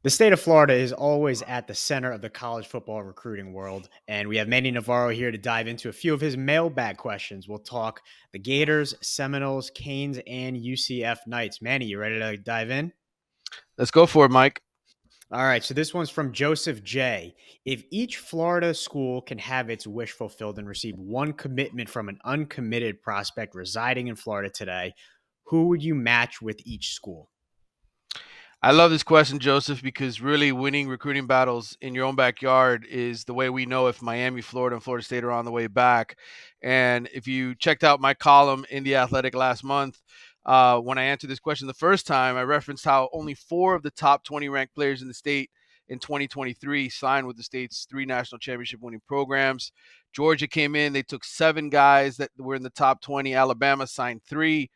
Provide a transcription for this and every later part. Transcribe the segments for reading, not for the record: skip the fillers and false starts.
The state of Florida is always at the center of the college football recruiting world, and we have Manny Navarro here to dive into a few of his mailbag questions. We'll talk the Gators, Seminoles, Canes, and UCF Knights. Manny, you ready to dive in? Let's go for it, Mike. All right, so this one's from Joseph J. If each Florida school can have its wish fulfilled and receive one commitment from an uncommitted prospect residing in Florida today, who would you match with each school? I love this question, Joseph, because really winning recruiting battles in your own backyard is the way we know if Miami, Florida, and Florida State are on the way back. And if you checked out my column in The Athletic last month, when I answered this question the first time, I referenced how only 4 of the top 20 ranked players in the state in 2023 signed with the state's 3 national championship winning programs. Georgia came in, they took 7 guys that were in the top 20. Alabama signed 3.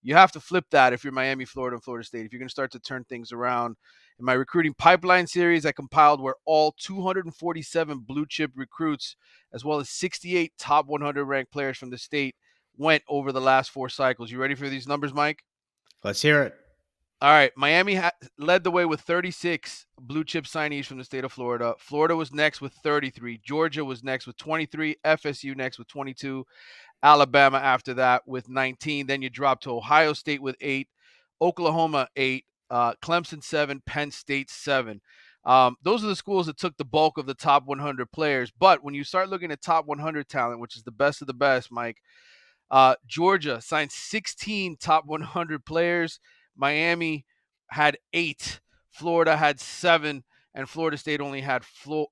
You have to flip that if you're Miami, Florida, and Florida State. If you're going to start to turn things around. In my recruiting pipeline series, I compiled where all 247 blue chip recruits, as well as 68 top 100 ranked players from the state, went over the last 4 cycles. You ready for these numbers, Mike? Let's hear it. All right. Miami led the way with 36 blue chip signees from the state of Florida. Florida was next with 33. Georgia was next with 23. FSU next with 22. Alabama after that with 19. Then you drop to Ohio State with 8, Oklahoma 8, Clemson 7, Penn State 7. Those are the schools that took the bulk of the top 100 players. But when you start looking at top 100 talent, which is the best of the best, Mike, Georgia signed 16 top 100 players. Miami had 8. Florida had 7. And Florida State only had 4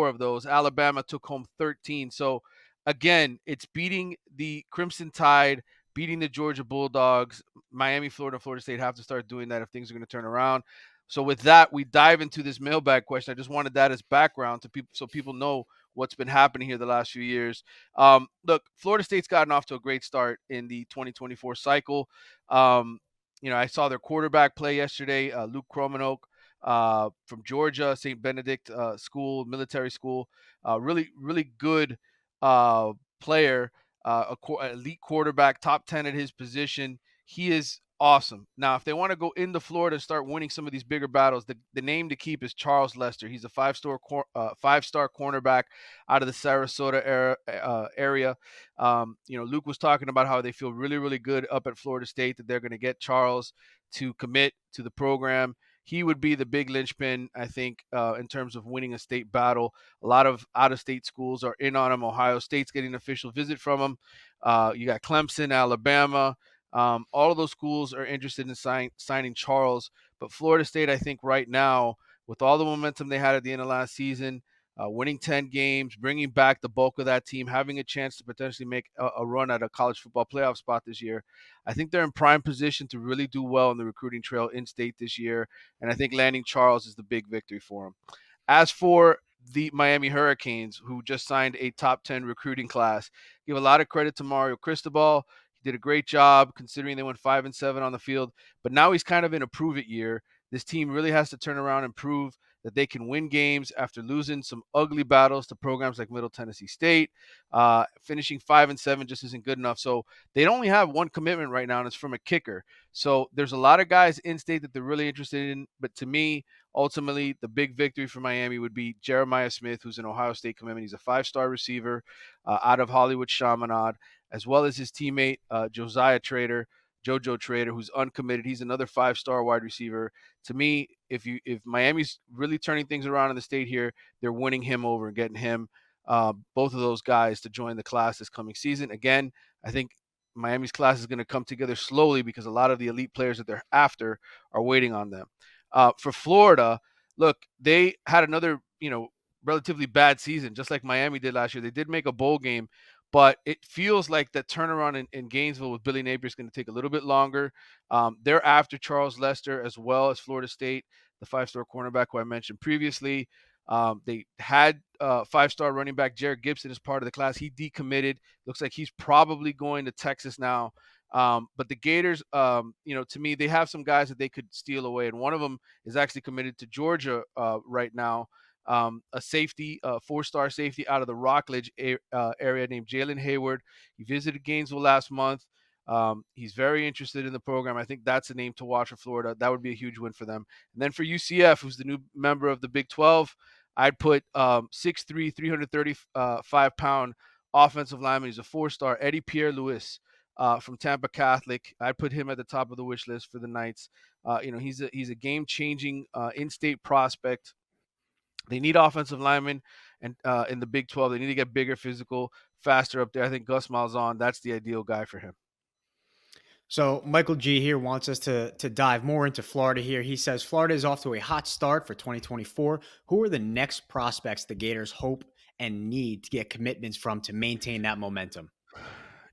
of those. Alabama took home 13. So, again, it's beating the Crimson Tide, beating the Georgia Bulldogs. Miami, Florida, and Florida State have to start doing that if things are going to turn around. So, with that, we dive into this mailbag question. I just wanted that as background to people so people know what's been happening here the last few years. Look, Florida State's gotten off to a great start in the 2024 cycle. I saw their quarterback play yesterday, Luke Kromenhoek from Georgia, St. Benedict School, military school. Really, really good player, elite quarterback, top 10 at his position. He is awesome. Now, if they want to go into Florida and start winning some of these bigger battles, the name to keep is Charles Lester. He's a five-star cornerback out of the Sarasota area. Luke was talking about how they feel really, really good up at Florida State that they're going to get Charles to commit to the program. He would be the big linchpin, I think, in terms of winning a state battle. A lot of out-of-state schools are in on him. Ohio State's getting an official visit from him. You got Clemson, Alabama. All of those schools are interested in signing Charles. But Florida State, I think right now, with all the momentum they had at the end of last season, winning 10 games, bringing back the bulk of that team, having a chance to potentially make a run at a college football playoff spot this year, I think they're in prime position to really do well in the recruiting trail in state this year. And I think landing Charles is the big victory for them. As for the Miami Hurricanes, who just signed a top 10 recruiting class, give a lot of credit to Mario Cristobal. He did a great job considering they went 5-7 on the field, but now he's kind of in a prove it year. This team really has to turn around and prove that they can win games after losing some ugly battles to programs like Middle Tennessee State. Finishing 5-7 just isn't good enough. So they only have one commitment right now, and it's from a kicker. So there's a lot of guys in state that they're really interested in. But to me, ultimately, the big victory for Miami would be Jeremiah Smith, who's an Ohio State commitment. He's a 5-star receiver out of Hollywood Chaminade, as well as his teammate, JoJo Trader, who's uncommitted. He's another 5-star wide receiver. To me, if Miami's really turning things around in the state here, they're winning him over and getting him, both of those guys to join the class this coming season. Again, I think Miami's class is going to come together slowly because a lot of the elite players that they're after are waiting on them. For Florida, look, they had another, relatively bad season, just like Miami did last year. They did make a bowl game, but it feels like that turnaround in Gainesville with Billy Napier is going to take a little bit longer. They're after Charles Lester as well as Florida State, the 5-star cornerback who I mentioned previously. They had 5-star running back Jared Gibson as part of the class. He decommitted. Looks like he's probably going to Texas now. But the Gators, to me, they have some guys that they could steal away. And one of them is actually committed to Georgia right now. A safety, 4-star safety out of the Rockledge area named Jaylen Heyward. He visited Gainesville last month. He's very interested in the program. I think that's a name to watch for Florida. That would be a huge win for them. And then for UCF, who's the new member of the Big 12, I'd put 6'3", 335-pound offensive lineman. He's a four-star, Eddie Pierre-Louis from Tampa Catholic. I'd put him at the top of the wish list for the Knights. He's a game-changing in-state prospect. They need offensive linemen, and in the Big 12, they need to get bigger, physical, faster up there. I think Gus Malzahn, that's the ideal guy for him. So Michael G here wants us to dive more into Florida here. He says Florida is off to a hot start for 2024. Who are the next prospects the Gators hope and need to get commitments from to maintain that momentum?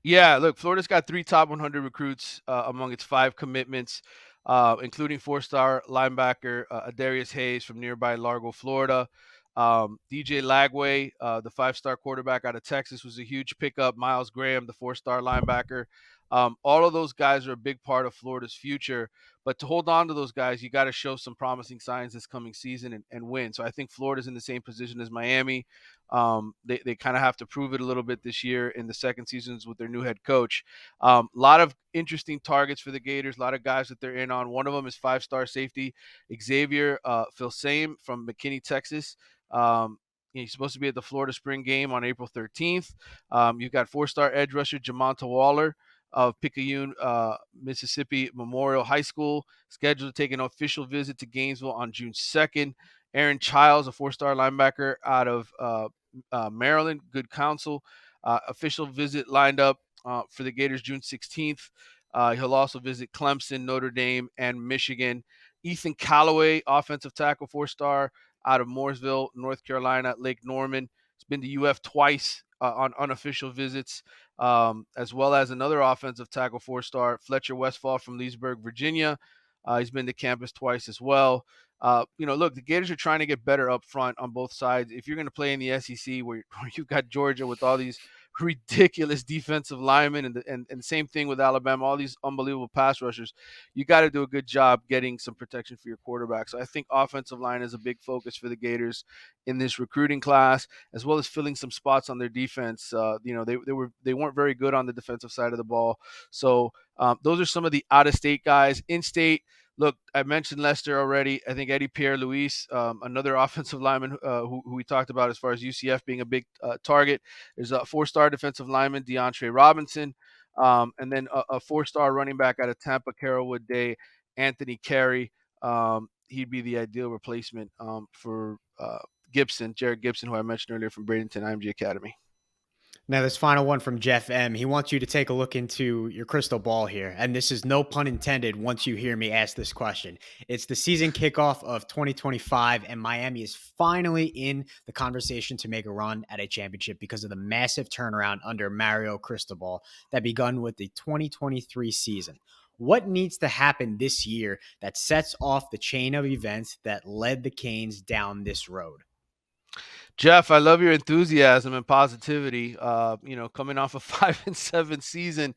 Yeah, look, Florida's got 3 top 100 recruits among its 5 commitments, including 4-star linebacker Adarius Hayes from nearby Largo, Florida. DJ Lagway, the 5-star quarterback out of Texas, was a huge pickup. Miles Graham, the 4-star linebacker. All of those guys are a big part of Florida's future. But to hold on to those guys, you got to show some promising signs this coming season and win. So I think Florida's in the same position as Miami. They kind of have to prove it a little bit this year in the second seasons with their new head coach. A lot of interesting targets for the Gators, a lot of guys that they're in on. One of them is 5-star safety Xavier Filsame from McKinney, Texas. He's supposed to be at the Florida spring game on April 13th. You've got 4-star edge rusher Jamonta Waller of Picayune, Mississippi Memorial High School, scheduled to take an official visit to Gainesville on June 2nd. Aaron Childs, a 4-star linebacker out of Maryland, good counsel. Official visit lined up for the Gators June 16th. He'll also visit Clemson, Notre Dame, and Michigan. Ethan Callaway, offensive tackle, 4-star out of Mooresville, North Carolina, Lake Norman. He's been to UF twice on unofficial visits, as well as another offensive tackle, 4-star, Fletcher Westfall from Leesburg, Virginia. He's been to campus twice as well. Look, the Gators are trying to get better up front on both sides. If you're going to play in the SEC where you've got Georgia with all these ridiculous defensive linemen and same thing with Alabama, all these unbelievable pass rushers, you got to do a good job getting some protection for your quarterback. So I think offensive line is a big focus for the Gators in this recruiting class, as well as filling some spots on their defense. They weren't very good on the defensive side of the ball. So those are some of the out-of-state guys. In-state, look, I mentioned Lester already. I think Eddie Pierre-Louis, another offensive lineman who we talked about as far as UCF being a big target. There's a 4-star defensive lineman, DeAndre Robinson, and then a 4-star running back out of Tampa, Carrollwood Day, Anthony Carey. He'd be the ideal replacement for Jared Gibson, who I mentioned earlier from Bradenton IMG Academy. Now, this final one from Jeff M. He wants you to take a look into your crystal ball here. And this is no pun intended once you hear me ask this question. It's the season kickoff of 2025, and Miami is finally in the conversation to make a run at a championship because of the massive turnaround under Mario Cristobal that begun with the 2023 season. What needs to happen this year that sets off the chain of events that led the Canes down this road? Jeff, I love your enthusiasm and positivity. Coming off a 5-7 season,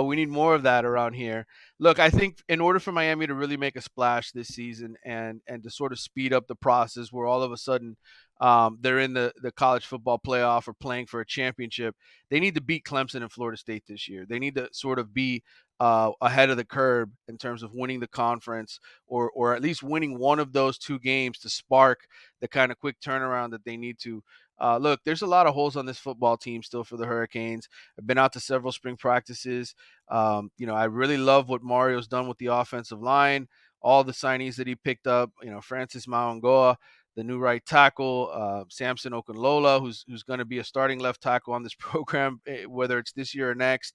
we need more of that around here. Look, I think in order for Miami to really make a splash this season and to sort of speed up the process, where all of a sudden they're in the college football playoff or playing for a championship, they need to beat Clemson and Florida State this year. They need to sort of be ahead of the curve in terms of winning the conference, or at least winning one of those 2 games to spark the kind of quick turnaround that they need to. Look, there's a lot of holes on this football team still for the Hurricanes. I've been out to several spring practices. I really love what Mario's done with the offensive line, all the signees that he picked up, Francis Maungoa, the new right tackle, Samson Okunlola, who's going to be a starting left tackle on this program, whether it's this year or next.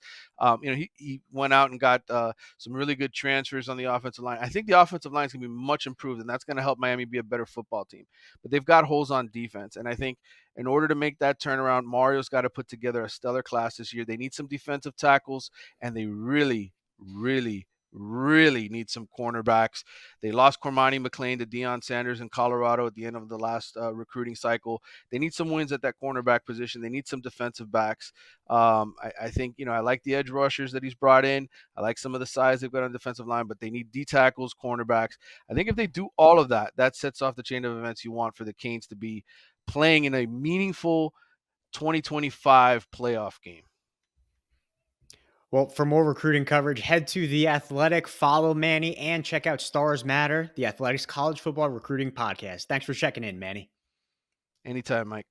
He went out and got some really good transfers on the offensive line. I think the offensive line is going to be much improved, and that's going to help Miami be a better football team. But they've got holes on defense, and I think in order to make that turnaround, Mario's got to put together a stellar class this year. They need some defensive tackles, and they really, really, really need some cornerbacks. They lost Cormani McLean to Deion Sanders in Colorado at the end of the last recruiting cycle. They need some wins at that cornerback position. They need some defensive backs. I think, I like the edge rushers that he's brought in. I like some of the size they've got on the defensive line, but they need D tackles, cornerbacks. I think if they do all of that, that sets off the chain of events you want for the Canes to be playing in a meaningful 2025 playoff game. Well, for more recruiting coverage, head to The Athletic, follow Manny, and check out Stars Matter, The Athletic's college football recruiting podcast. Thanks for checking in, Manny. Anytime, Mike.